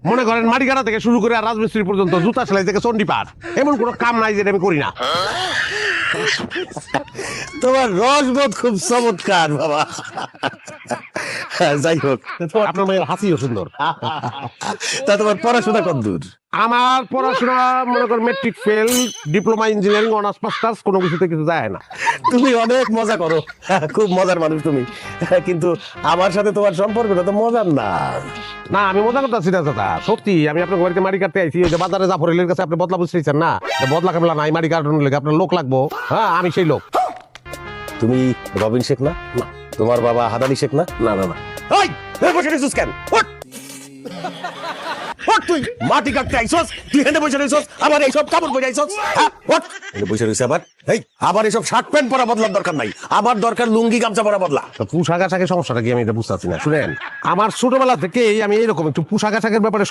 মনে করেন মাটি কাটা থেকে শুরু করে আর রাজমিস্ত্রি পর্যন্ত জুতা সেলাই থেকে চণ্ডীপাঠ এমন কোনো কাম নাই যেটা আমি করি না। তোমার রসবোধ খুব চমৎকার বাবা। যাই হোক, আপনার মেয়ের হাসিও সুন্দর। তা তোমার পড়াশোনা কতদূর? আমার পড়াশোনা মনে করেন matric fail, diploma engineering, honours masters, কোনো কিছুতে কিছু যায় না। তুমি অনেক মজা করো, খুব মজার মানুষ তুমি, কিন্তু আমার সাথে তোমার সম্পর্কটা তো মজার না। না আমি মজা করতেছি না দাদা, সত্যি আমি আপনার বাড়িতে মাটি কাটতে আইছি। ওই যে বাজারে জাফরের কাছে আপনি বদলা বুঝতেছেন না, বদলা কামলা নাই, মাটি কাটানোর লেগে আপনার লোক লাগবো। হ্যাঁ আমি সেই লোক। তুমি রবিন শেখ না? না। তোমার বাবা হাদানি শেখ না? না না না, ওই বসে রেছিস কেন? ওঠ! ওঠ তুই, মাটি কাটতে আইছস, তুই হেঁটে বসে রইছস, আবার এইসব কাপড় পরে আইছস, হ্যাঁ? ওঠ! হেঁটে বসে রইছ আবার, এই আবার এইসব শার্ট প্যান্ট পরা বদলার দরকার নাই, আমার দরকার লুঙ্গি গামছা পরা বদলা। তো পোশাক আশাকের সমস্যাটা কি আমি এটা বুঝতেছি না। শুনেন, আমার ছোটবেলা থেকেই আমি এরকম একটু পোশাক আশাকের ব্যাপারে